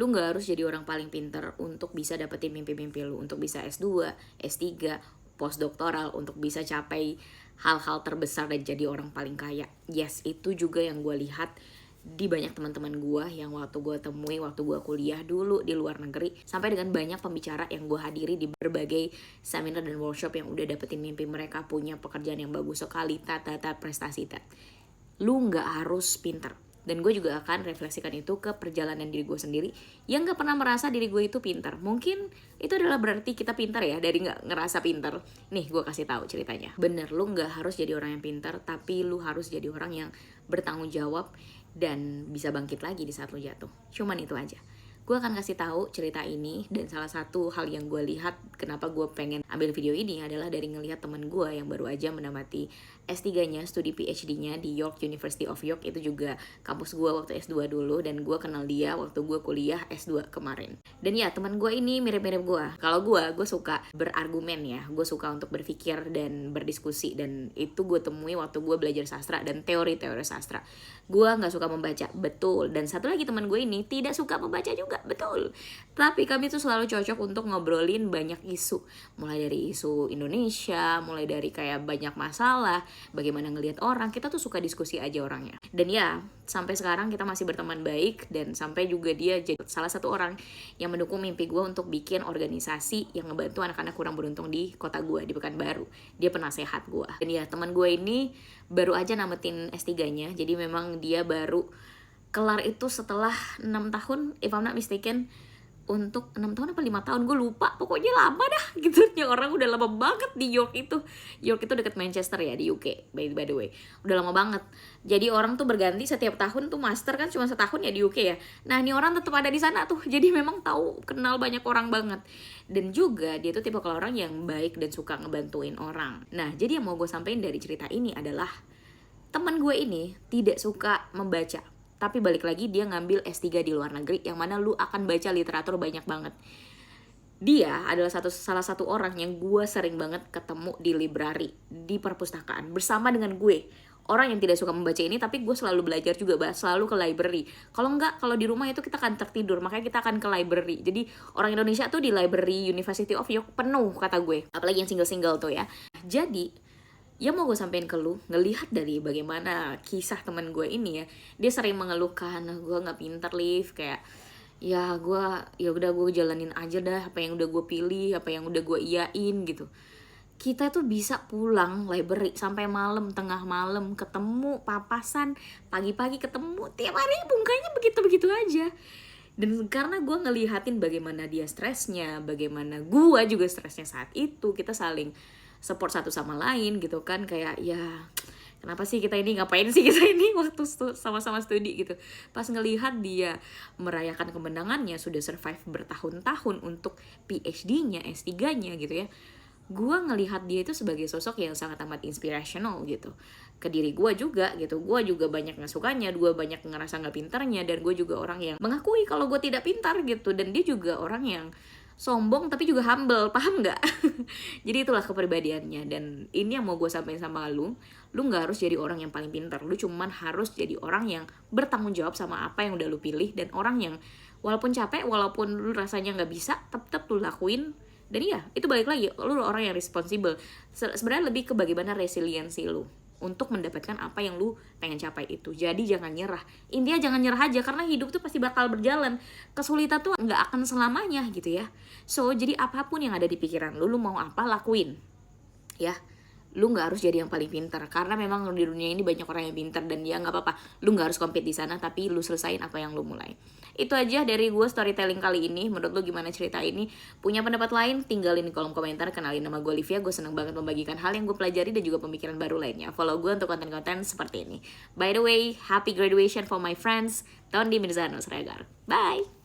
Lu nggak harus jadi orang paling pinter untuk bisa dapetin mimpi-mimpi lu, untuk bisa S2, S3, postdoktoral, untuk bisa capai hal-hal terbesar dan jadi orang paling kaya. Yes, itu juga yang gue lihat di banyak teman-teman gue yang waktu gue temui waktu gue kuliah dulu di luar negeri, sampai dengan banyak pembicara yang gue hadiri di berbagai seminar dan workshop yang udah dapetin mimpi mereka, punya pekerjaan yang bagus sekali, tata prestasi. Lu nggak harus pinter. Dan gue juga akan refleksikan itu ke perjalanan diri gue sendiri yang gak pernah merasa diri gue itu pintar. Mungkin itu adalah berarti kita pintar ya, dari gak ngerasa pintar. Nih gue kasih tahu ceritanya. Bener, lu gak harus jadi orang yang pintar, tapi lu harus jadi orang yang bertanggung jawab dan bisa bangkit lagi di saat lu jatuh. Cuman itu aja. Gue akan kasih tahu cerita ini, dan salah satu hal yang gue lihat kenapa gue pengen ambil video ini adalah dari ngelihat teman gue yang baru aja menamati S3-nya, studi PhD-nya di York, University of York. Itu juga kampus gue waktu S2 dulu, dan gue kenal dia waktu gue kuliah S2 kemarin. Dan ya, teman gue ini mirip-mirip gue. Kalau gue suka berargumen ya, gue suka untuk berpikir dan berdiskusi, dan itu gue temui waktu gue belajar sastra dan teori-teori sastra. Gue gak suka membaca, betul. Dan satu lagi teman gue ini tidak suka membaca juga, betul. Tapi kami tuh selalu cocok untuk ngobrolin banyak isu. Mulai dari isu Indonesia, mulai dari kayak banyak masalah, bagaimana ngelihat orang, kita tuh suka diskusi aja orangnya. Dan ya, sampai sekarang kita masih berteman baik, dan sampai juga dia jadi salah satu orang yang mendukung mimpi gue untuk bikin organisasi yang ngebantu anak-anak kurang beruntung di kota gue, di Pekanbaru. Dia penasehat gue. Dan ya, teman gue ini baru aja namatin S3-nya, jadi memang dia baru kelar itu setelah 6 tahun, if I'm not mistaken, untuk 6 tahun apa 5 tahun, gue lupa, pokoknya lama dah gitu. Ya, orang udah lama banget di York itu. York itu dekat Manchester ya, di UK by the way. Udah lama banget. Jadi orang tuh berganti setiap tahun tuh, master kan cuma setahun ya di UK ya. Nah, ini orang tetap ada di sana tuh. Jadi memang tahu, kenal banyak orang banget. Dan juga dia tuh tipe orang yang baik dan suka ngebantuin orang. Nah, jadi yang mau gue sampein dari cerita ini adalah teman gue ini tidak suka membaca, tapi balik lagi dia ngambil S3 di luar negeri, yang mana lu akan baca literatur banyak banget. Dia adalah salah satu orang yang gue sering banget ketemu di library, di perpustakaan, bersama dengan gue. Orang yang tidak suka membaca ini, tapi gue selalu belajar juga, selalu ke library. Kalau enggak, kalau di rumah itu kita akan tertidur, makanya kita akan ke library. Jadi orang Indonesia tuh di library University of York penuh kata gue. Apalagi yang single-single tuh ya. Jadi yang mau gue sampein ke lu, ngelihat dari bagaimana kisah teman gue ini ya, dia sering mengeluhkan, gue nggak pinter Liv, kayak ya udah gue jalanin aja dah apa yang udah gue pilih, apa yang udah gue iyain gitu. Kita tuh bisa pulang library sampai malam, tengah malam, ketemu papasan, pagi-pagi ketemu, tiap hari bungkanya begitu-begitu aja. Dan karena gue ngelihatin bagaimana dia stresnya, bagaimana gue juga stresnya saat itu, kita saling support satu sama lain gitu kan. Kayak ya, kenapa sih kita ini, ngapain sih kita ini waktu sama-sama studi gitu. Pas ngelihat dia merayakan kemenangannya, sudah survive bertahun-tahun untuk PhD-nya, S3-nya gitu ya, gue ngelihat dia itu sebagai sosok yang sangat amat inspirational gitu ke diri gue juga gitu. Gue juga banyak gak sukanya, gue banyak ngerasa gak pintarnya, dan gue juga orang yang mengakui kalau gue tidak pintar gitu. Dan dia juga orang yang sombong tapi juga humble, paham gak? Jadi itulah kepribadiannya. Dan ini yang mau gue sampaikan sama lu gak harus jadi orang yang paling pintar, lu cuman harus jadi orang yang bertanggung jawab sama apa yang udah lu pilih, dan orang yang walaupun capek, walaupun lu rasanya gak bisa, tetap lu lakuin. Dan iya, itu balik lagi, lu orang yang responsible. Sebenarnya lebih ke bagaimana resiliensi lu untuk mendapatkan apa yang lu pengen capai itu. Jadi jangan nyerah. Intinya jangan nyerah aja, karena hidup tuh pasti bakal berjalan. Kesulitan tuh gak akan selamanya gitu ya. So, jadi apapun yang ada di pikiran lu mau apa, lakuin. Ya, lu gak harus jadi yang paling pintar, karena memang di dunia ini banyak orang yang pintar, dan ya gak apa-apa, lu gak harus compete di sana, tapi lu selesain apa yang lu mulai. Itu aja dari gue storytelling kali ini. Menurut lu gimana cerita ini? Punya pendapat lain? Tinggalin di kolom komentar. Kenalin nama gue Olivia. Gue seneng banget membagikan hal yang gue pelajari dan juga pemikiran baru lainnya. Follow gue untuk konten-konten seperti ini. By the way, happy graduation for my friends. Tondi Mirzano Sregar. Bye!